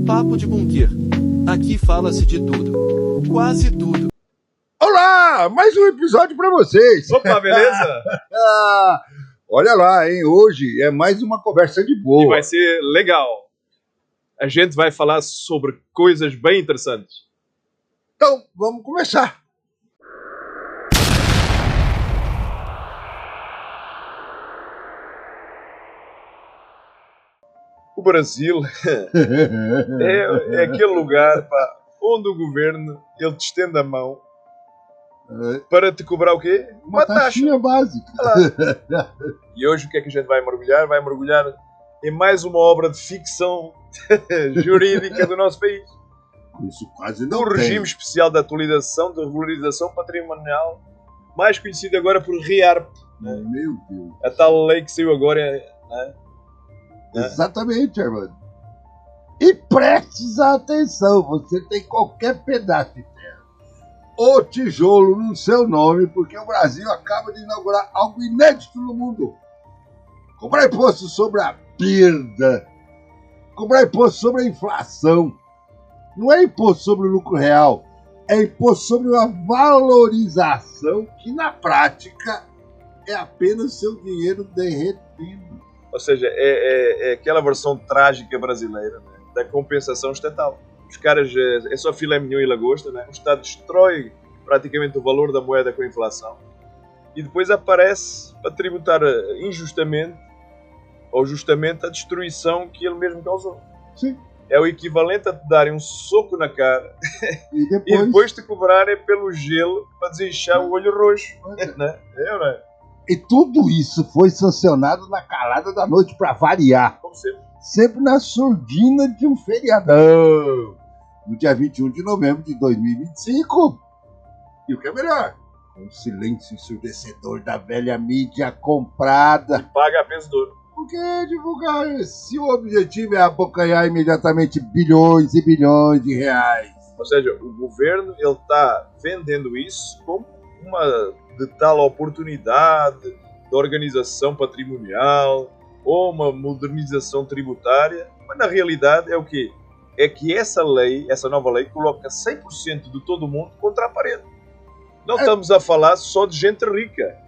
Papo de Bunker. Aqui fala-se de tudo. Quase tudo. Olá, mais um episódio pra vocês. Opa, beleza? Olha lá, hein? Hoje é mais uma conversa de E boa. vai ser legal. A gente vai falar sobre coisas bem interessantes. Então, vamos começar. O Brasil é aquele lugar onde o governo ele te estende a mão para te cobrar o quê? Uma taxinha básica. E hoje o que é que a gente vai mergulhar? Vai mergulhar em mais uma obra de ficção jurídica do nosso país. Isso quase não O tem. Regime Especial de Atualização de Regularização Patrimonial, mais conhecido agora por REARP. Meu Deus. A tal lei que saiu agora, né? Exatamente, Armando. E prestes atenção, você tem qualquer pedaço de terra ou tijolo no seu nome, porque o Brasil acaba de inaugurar algo inédito no mundo. Cobrar imposto sobre a perda, cobrar imposto sobre a inflação. Não é imposto sobre o lucro real, é imposto sobre uma valorização que na prática é apenas seu dinheiro derretido. Ou seja, é aquela versão trágica brasileira, né? Da compensação estatal. Os caras, é só filé mignon e lagosta, né? O Estado destrói praticamente o valor da moeda com a inflação e depois aparece para tributar injustamente ou justamente a destruição que ele mesmo causou. Sim. É o equivalente a te darem um soco na cara E e depois te cobrarem pelo gelo para desinchar o olho roxo. Né? É, não é? E tudo isso foi sancionado na calada da noite para variar. Como sempre. Sempre na surdina de um feriadão. No dia 21 de novembro de 2025. E o que é melhor? Um silêncio ensurdecedor da velha mídia comprada. Paga a peso de ouro. Por que divulgar se o objetivo é abocanhar imediatamente bilhões e bilhões de reais? Ou seja, o governo ele está vendendo isso como uma de tal oportunidade de organização patrimonial ou uma modernização tributária, mas na realidade é o quê? É que essa lei, essa nova lei, coloca 100% de todo mundo contra a parede. Não estamos a falar só de gente rica.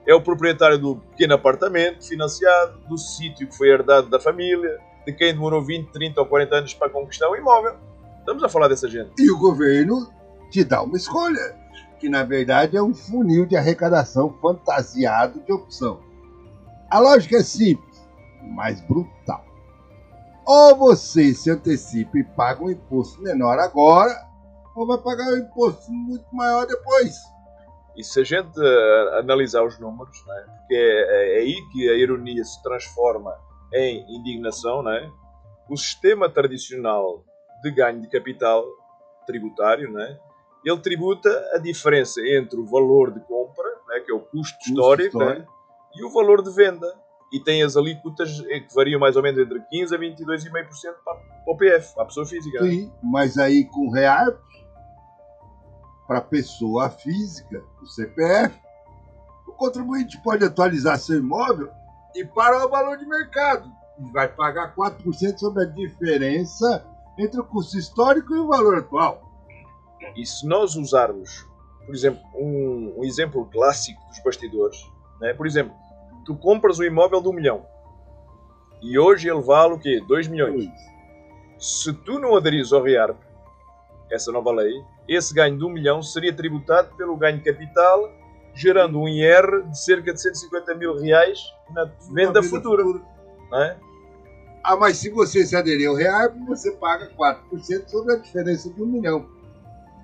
É o proprietário do pequeno apartamento financiado, do sítio que foi herdado da família, de quem demorou 20, 30 ou 40 anos para conquistar um imóvel. Estamos a falar dessa gente. E o governo te dá uma escolha, que na verdade é um funil de arrecadação fantasiado de opção. A lógica é simples, mas brutal. Ou você se antecipa e paga um imposto menor agora, ou vai pagar um imposto muito maior depois. E se a gente analisar os números, né, porque é aí que a ironia se transforma em indignação, né, o sistema tradicional de ganho de capital tributário, né, ele tributa a diferença entre o valor de compra, né, que é o custo histórico, né, e o valor de venda. E tem as alíquotas que variam mais ou menos entre 15% a 22,5% para o PF, para a pessoa física. Sim, né? Mas aí com REARP, para a pessoa física, o CPF, o contribuinte pode atualizar seu imóvel e parar o valor de mercado. E vai pagar 4% sobre a diferença entre o custo histórico e o valor atual. E se nós usarmos, por exemplo, um exemplo clássico dos bastidores, né? Por exemplo, tu compras um imóvel de 1 milhão e hoje ele vale o quê? 2 milhões. Se tu não aderires ao REARP, essa nova lei, esse ganho de 1 milhão seria tributado pelo ganho de capital, gerando um IR de cerca de 150 mil reais na venda futura. Não é? Ah, mas se você se aderir ao REARP, você paga 4% sobre a diferença de 1 milhão.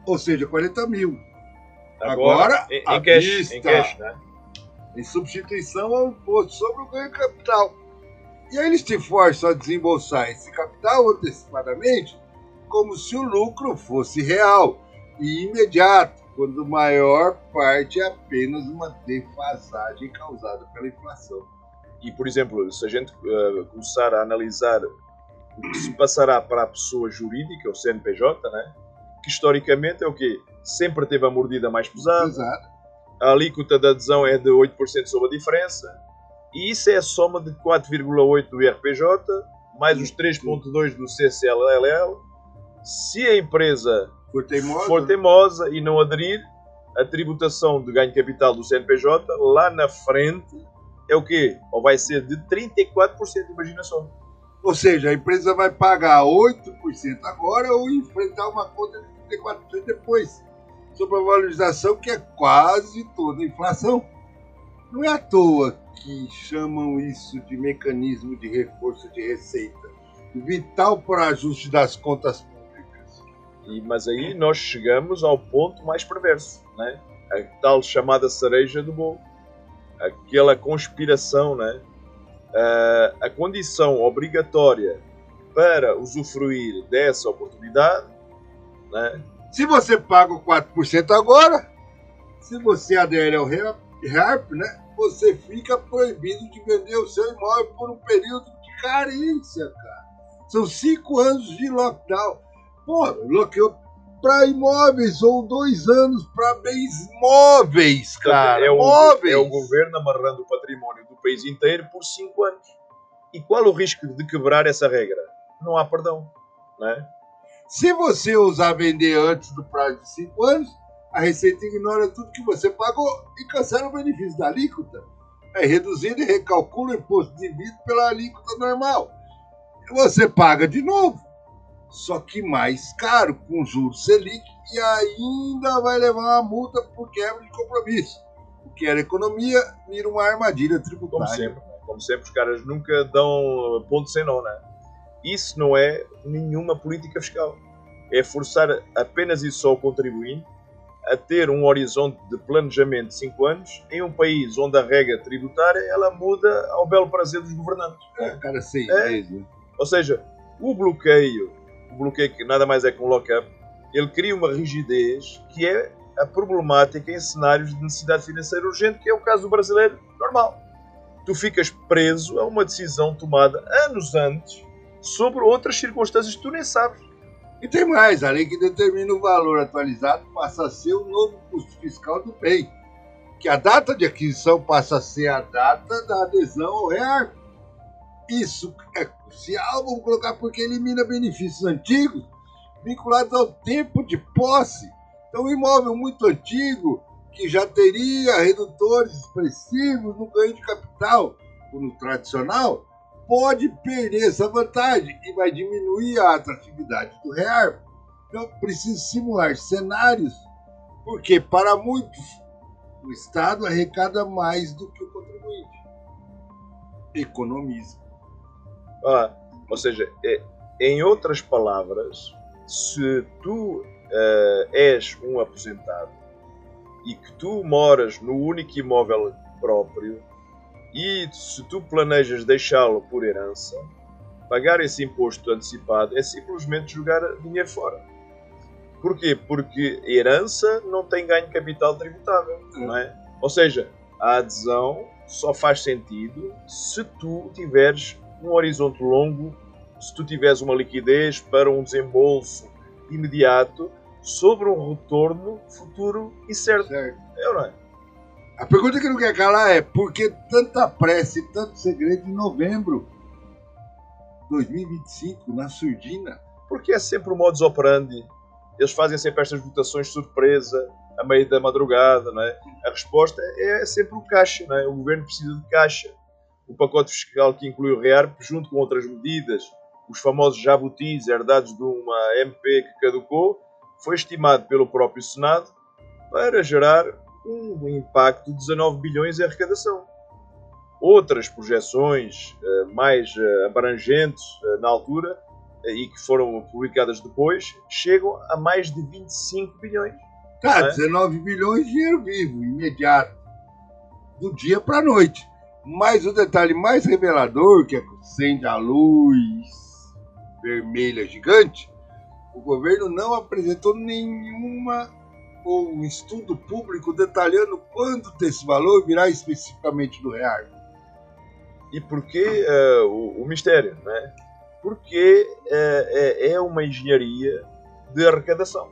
Ou seja, 40 mil. Agora em cash, né? Em substituição ao imposto sobre o ganho de capital. E aí eles te forçam a desembolsar esse capital antecipadamente, como se o lucro fosse real e imediato, quando a maior parte é apenas uma defasagem causada pela inflação. E, por exemplo, se a gente começar a analisar o que se passará para a pessoa jurídica, o CNPJ, né? Que historicamente é o quê? Sempre teve a mordida mais pesada. Exato. A alíquota de adesão é de 8% sobre a diferença. E isso é a soma de 4,8% do IRPJ mais os 3,2 do CCLL. Se a empresa for teimosa e não aderir, a tributação de ganho de capital do CNPJ, lá na frente, é o quê? Ou vai ser de 34%, imagina só. Ou seja, a empresa vai pagar 8% agora ou enfrentar uma conta de 34% depois, sobre a valorização que é quase toda a inflação. Não é à toa que chamam isso de mecanismo de reforço de receita, vital para o ajuste das contas públicas. Mas aí nós chegamos ao ponto mais perverso, né? A tal chamada cereja do bolo. Aquela conspiração, né? A condição obrigatória para usufruir dessa oportunidade, né? Se você paga o 4% agora, se você adere ao REARP, né, você fica proibido de vender o seu imóvel por um período de carência, cara. São 5 anos de lockdown. Pô, bloqueou para imóveis ou 2 anos para bens móveis, cara. Móveis. É o governo amarrando o património do país inteiro por 5 anos. E qual o risco de quebrar essa regra? Não há perdão, né? Se você ousar vender antes do prazo de 5 anos, a Receita ignora tudo que você pagou e cancela o benefício da alíquota. É reduzido e recalcula o imposto devido pela alíquota normal. E você paga de novo, só que mais caro, com juros Selic, e ainda vai levar uma multa por quebra de compromisso. O que era economia vira uma armadilha tributária. Como sempre, os caras nunca dão ponto sem nó, né? Isso não é nenhuma política fiscal. É forçar apenas e só o contribuinte a ter um horizonte de planejamento de 5 anos em um país onde a regra tributária ela muda ao belo prazer dos governantes. Cara, 6 meses. Né? Ou seja, o bloqueio que nada mais é que um lock-up, ele cria uma rigidez que é a problemática em cenários de necessidade financeira urgente, que é o caso do brasileiro normal. Tu ficas preso a uma decisão tomada anos antes sobre outras circunstâncias que tu nem sabes. E tem mais, a lei que determina o valor atualizado passa a ser o novo custo fiscal do bem, que a data de aquisição passa a ser a data da adesão ao REARP. Isso é crucial, vamos colocar, porque elimina benefícios antigos vinculados ao tempo de posse. Então, um imóvel muito antigo, que já teria redutores expressivos no ganho de capital, ou no tradicional, pode perder essa vantagem e vai diminuir a atratividade do REARP. Então, precisa simular cenários, porque para muitos o Estado arrecada mais do que o contribuinte. Economiza. Ou seja, em outras palavras, se tu és um aposentado e que tu moras no único imóvel próprio e se tu planejas deixá-lo por herança, pagar esse imposto antecipado é simplesmente jogar dinheiro fora. Porquê? Porque herança não tem ganho de capital tributável, não é? Ou seja, a adesão só faz sentido se tu tiveres um horizonte longo, se tu tiveres uma liquidez para um desembolso imediato sobre um retorno futuro e certo. É ou não é? A pergunta que não quer calar é por que tanta pressa e tanto segredo em novembro de 2025, na surdina? Porque é sempre o modus operandi. Eles fazem sempre estas votações surpresa, a meio da madrugada, não é? A resposta é sempre o caixa, não é? O governo precisa de caixa. O pacote fiscal que inclui o REARP, junto com outras medidas, os famosos jabutis herdados de uma MP que caducou, foi estimado pelo próprio Senado para gerar um impacto de 19 bilhões em arrecadação. Outras projeções mais abrangentes na altura e que foram publicadas depois chegam a mais de 25 bilhões. Tá, 19 bilhões de dinheiro vivo, imediato, do dia para a noite. Mas o detalhe mais revelador, que acende a luz vermelha gigante, o governo não apresentou nenhuma ou um estudo público detalhando quanto desse valor virá especificamente do REARP. E porquê o mistério, né? Porque é uma engenharia de arrecadação.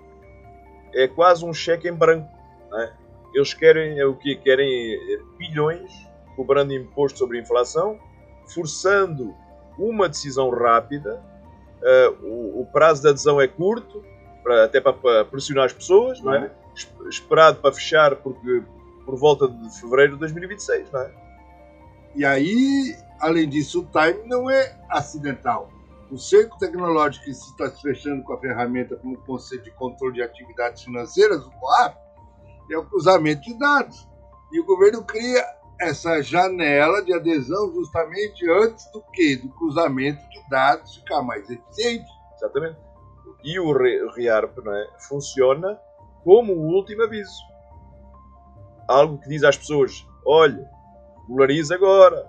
É quase um cheque em branco, né? Eles querem o quê? Querem bilhões, cobrando imposto sobre a inflação, forçando uma decisão rápida, o prazo de adesão é curto, até para pressionar as pessoas, não é? Esperado para fechar por volta de fevereiro de 2026, não é? E aí, além disso, o time não é acidental. O cerco tecnológico que se está fechando com a ferramenta como conceito de controle de atividades financeiras, o COAF, é o cruzamento de dados. E o governo cria essa janela de adesão justamente antes do quê? Do cruzamento de dados ficar mais eficiente. Exatamente. E o REARP, não é, funciona como o último aviso. Algo que diz às pessoas, olha, regularize agora,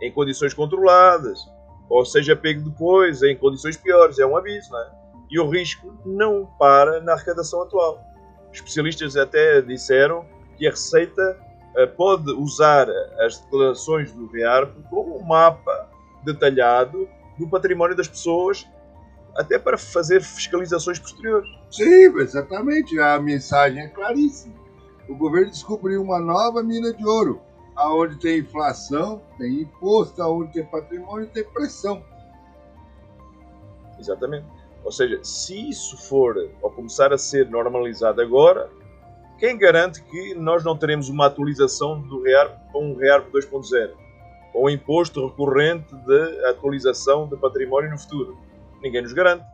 em condições controladas, ou seja pego depois, em condições piores. É um aviso, não é? E o risco não para na arrecadação atual. Especialistas até disseram que a Receita pode usar as declarações do REARP como um mapa detalhado do património das pessoas, até para fazer fiscalizações posteriores. Sim, exatamente. A mensagem é claríssima. O governo descobriu uma nova mina de ouro, aonde tem inflação, tem imposto, aonde tem patrimônio, tem pressão. Exatamente. Ou seja, se isso for ou começar a ser normalizado agora, quem garante que nós não teremos uma atualização do REARP com um REARP 2.0? Ou um imposto recorrente de atualização de património no futuro? Ninguém nos garante.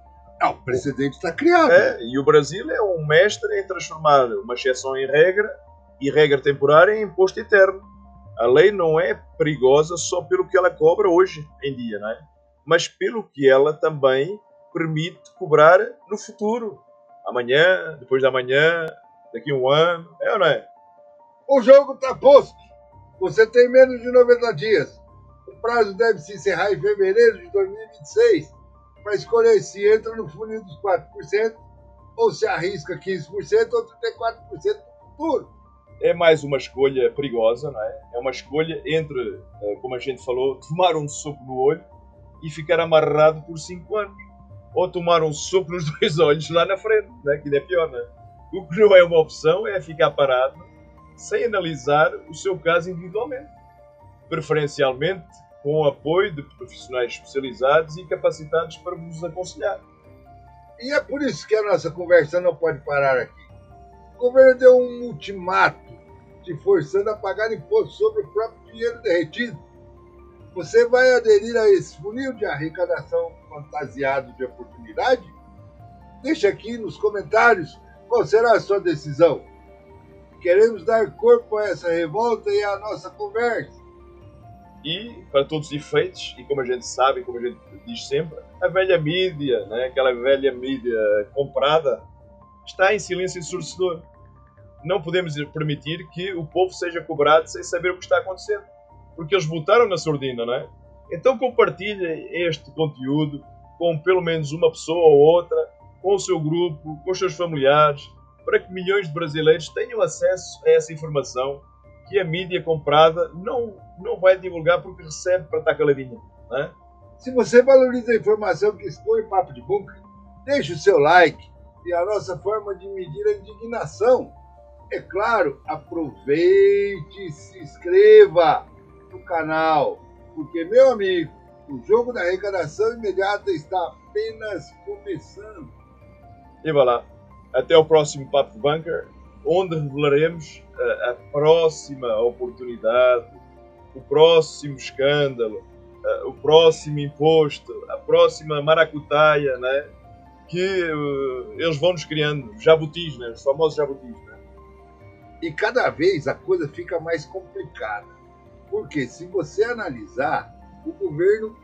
O precedente está criado. E o Brasil é um mestre em transformar uma exceção em regra e regra temporária em imposto eterno. A lei não é perigosa só pelo que ela cobra hoje em dia, não é? Mas pelo que ela também permite cobrar no futuro. Amanhã, depois de amanhã, daqui a um ano. É ou não é? O jogo está posto. Você tem menos de 90 dias. O prazo deve se encerrar em fevereiro de 2026 para escolher se entra no funil dos 4% ou se arrisca 15% ou 34% no futuro. É mais uma escolha perigosa, não é? É uma escolha entre, como a gente falou, tomar um soco no olho e ficar amarrado por 5 anos. Ou tomar um soco nos 2 olhos lá na frente, né? Que ainda é pior, não é? O que não é uma opção é ficar parado sem analisar o seu caso individualmente. Preferencialmente com o apoio de profissionais especializados e capacitados para vos aconselhar. E é por isso que a nossa conversa não pode parar aqui. O governo deu um ultimato te forçando a pagar imposto sobre o próprio dinheiro derretido. Você vai aderir a esse funil de arrecadação fantasiado de oportunidade? Deixa aqui nos comentários qual será a sua decisão. Queremos dar corpo a essa revolta e à nossa conversa. E, para todos os efeitos, e como a gente sabe, como a gente diz sempre, a velha mídia, né, aquela velha mídia comprada, está em silêncio ensurdecedor. Não podemos permitir que o povo seja cobrado sem saber o que está acontecendo. Porque eles votaram na surdina, não é? Então compartilhem este conteúdo com pelo menos uma pessoa ou outra, com o seu grupo, com os seus familiares, para que milhões de brasileiros tenham acesso a essa informação que a mídia comprada não vai divulgar porque recebe para estar caladinha, não é? Se você valoriza a informação que expõe o Papo de Bunker, deixe o seu like e a nossa forma de medir a indignação. É claro, aproveite e se inscreva no canal, porque, meu amigo, o jogo da arrecadação imediata está apenas começando. E vá lá. Até o próximo Papo de Bunker, onde revelaremos a próxima oportunidade, o próximo escândalo, o próximo imposto, a próxima maracutaia, né? Que eles vão nos criando, jabutis, né? Os famosos jabutis. Né? E cada vez a coisa fica mais complicada. Porque se você analisar, o governo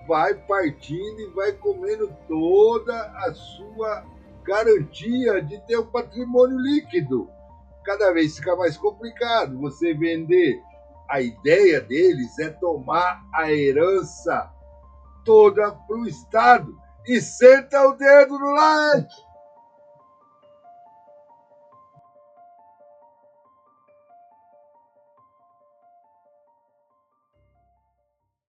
vai partindo e vai comendo toda a sua garantia de ter um patrimônio líquido. Cada vez fica mais complicado você vender. A ideia deles é tomar a herança toda para o Estado. E senta o dedo no like!